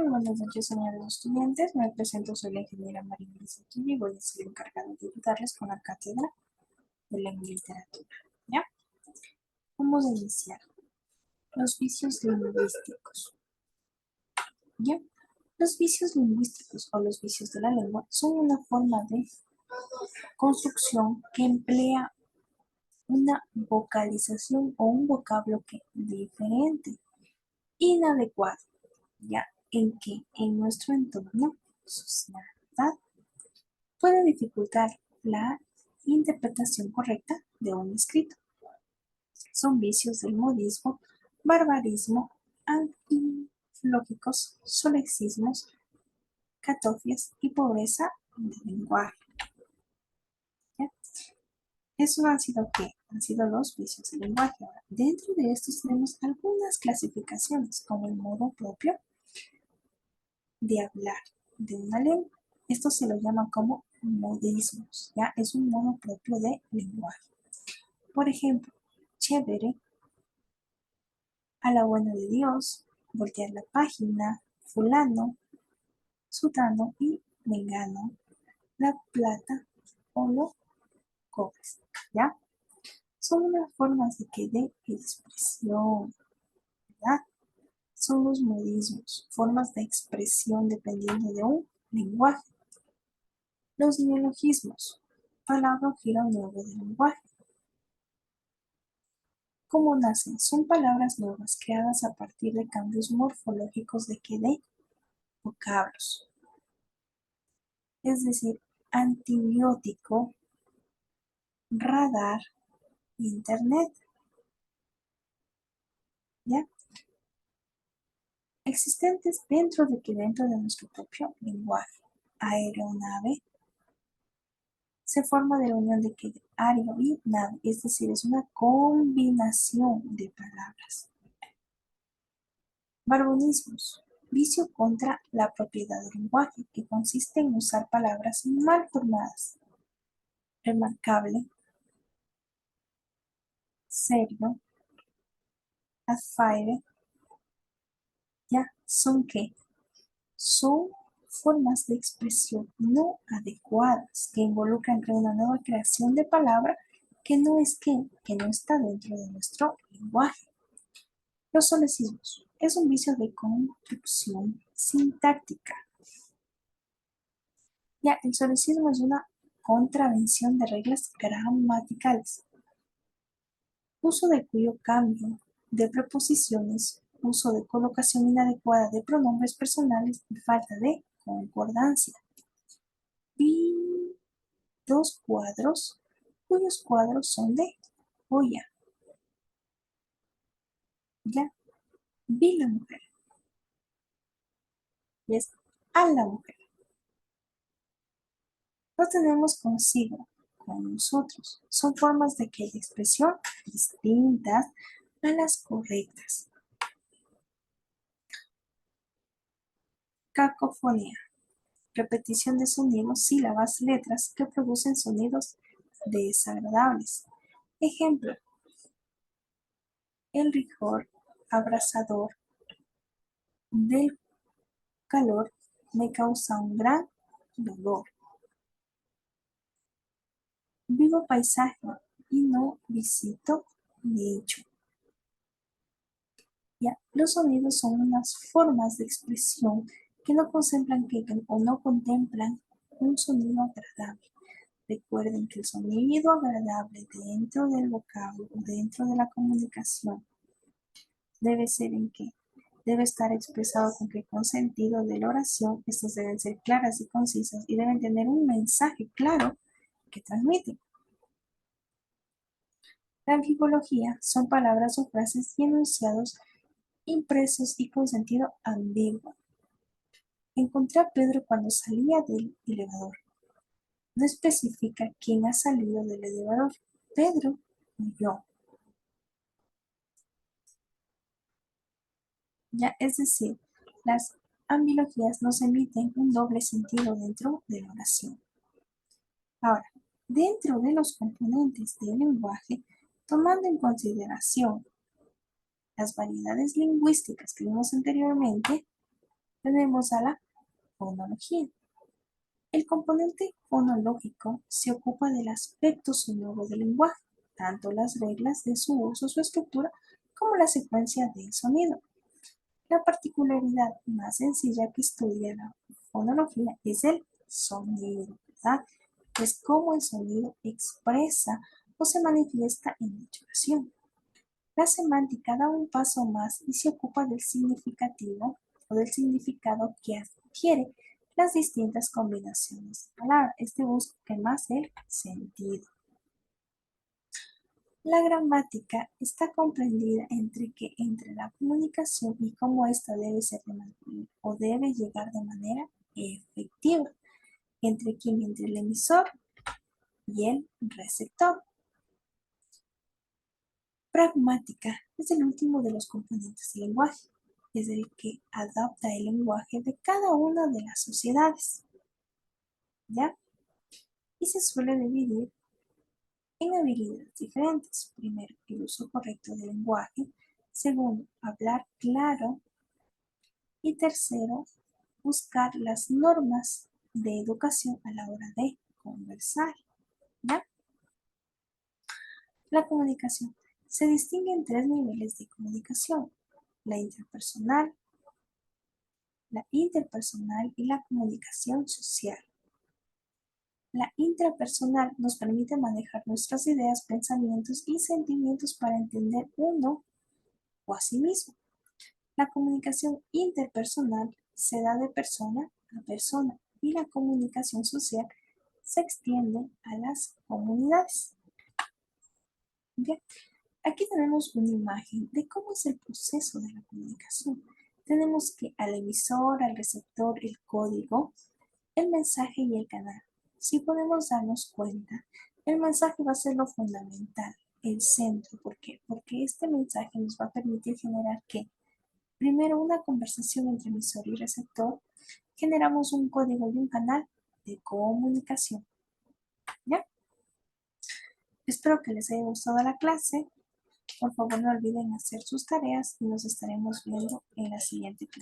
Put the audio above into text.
Muy buenas noches, señores estudiantes. Me presento, soy la ingeniera María Melissa y voy a ser encargada de ayudarles con la cátedra de lengua y literatura. ¿Ya? Vamos a iniciar. Los vicios lingüísticos. ¿Ya? Los vicios lingüísticos o los vicios de la lengua son una forma de construcción que emplea una vocalización o un vocablo que diferente, inadecuado, ya en que en nuestro entorno social puede dificultar la interpretación correcta de un escrito. Son vicios del modismo, barbarismo, antilógicos, solexismos, catofias y pobreza de lenguaje. ¿Ya? Eso han sido ¿qué? Han sido los vicios del lenguaje. Ahora, dentro de estos tenemos algunas clasificaciones como el modo propio de hablar de una lengua. Esto se lo llama como modismos, ¿ya? Es un modo propio de lenguaje. Por ejemplo, chévere, a la buena de Dios, voltear la página, fulano, sutano y mengano, la plata o lo cobres, ¿ya? Son unas formas de expresión, ¿verdad? Son los modismos, formas de expresión dependiendo de un lenguaje. Los neologismos, palabra o giro nuevo del lenguaje. ¿Cómo nacen? Son palabras nuevas creadas a partir de cambios morfológicos de vocablos. Es decir, antibiótico, radar, internet. ¿Ya? Existentes dentro de nuestro propio lenguaje. Aeronave se forma de la unión de que aero y nave, es decir, es una combinación de palabras. Barbonismos, vicio contra la propiedad del lenguaje, que consiste en usar palabras mal formadas. Remarcable, serio, affaire, ¿ya? ¿Son qué? Son formas de expresión no adecuadas que involucran una nueva creación de palabra que no está dentro de nuestro lenguaje. Los solecismos es un vicio de construcción sintáctica. Ya, el solecismo es una contravención de reglas gramaticales. Uso de cuyo cambio de preposiciones, uso de colocación inadecuada de pronombres personales y falta de concordancia. Vi dos cuadros, cuyos cuadros son de Goya. Ya, vi la mujer. Y es a la mujer. Lo tenemos consigo, con nosotros. Son formas de expresión distintas a las correctas. Cacofonía. Repetición de sonidos, sílabas, letras que producen sonidos desagradables. Ejemplo, el rigor abrasador del calor me causa un gran dolor. Vivo paisaje y no visito nicho. Ya, los sonidos son unas formas de expresión que no contemplan un sonido agradable. Recuerden que el sonido agradable dentro del vocablo, dentro de la comunicación, debe ser en que debe estar expresado con sentido de la oración. Estas deben ser claras y concisas y deben tener un mensaje claro que transmiten. La ambivología son palabras o frases y enunciados impresos y con sentido ambiguo. Encontré a Pedro cuando salía del elevador. No especifica quién ha salido del elevador, Pedro o yo. Ya, es decir, las ambilogías nos emiten un doble sentido dentro de la oración. Ahora, dentro de los componentes del lenguaje, tomando en consideración las variedades lingüísticas que vimos anteriormente, Tenemos a la fonología. El componente fonológico se ocupa del aspecto sonoro del lenguaje, tanto las reglas de su uso, su estructura, como la secuencia del sonido. La particularidad más sencilla que estudia la fonología es el sonido, ¿verdad? Es cómo el sonido expresa o se manifiesta en dicha oración. La semántica da un paso más y se ocupa del significativo o del significado que adquiere las distintas combinaciones de palabras. Este busca más el sentido. La gramática está comprendida entre la comunicación y cómo ésta debe ser o debe llegar de manera efectiva. ¿Entre quién? Entre el emisor y el receptor. Pragmática es el último de los componentes del lenguaje. Es el que adapta el lenguaje de cada una de las sociedades. ¿Ya? Y se suele dividir en habilidades diferentes. Primero, el uso correcto del lenguaje. Segundo, hablar claro. Y tercero, buscar las normas de educación a la hora de conversar. ¿Ya? La comunicación. Se distingue en tres niveles de comunicación: la interpersonal y la comunicación social. La intrapersonal nos permite manejar nuestras ideas, pensamientos y sentimientos para entender uno o a sí mismo. La comunicación interpersonal se da de persona a persona y la comunicación social se extiende a las comunidades. Bien, aquí tenemos una imagen de cómo es el proceso de la comunicación. Tenemos que al emisor, al receptor, el código, el mensaje y el canal. Si podemos darnos cuenta, el mensaje va a ser lo fundamental, el centro. ¿Por qué? Porque este mensaje nos va a permitir generar ¿qué? Primero, una conversación entre emisor y receptor. Generamos un código y un canal de comunicación. ¿Ya? Espero que les haya gustado la clase. Por favor, no olviden hacer sus tareas y nos estaremos viendo en la siguiente clase.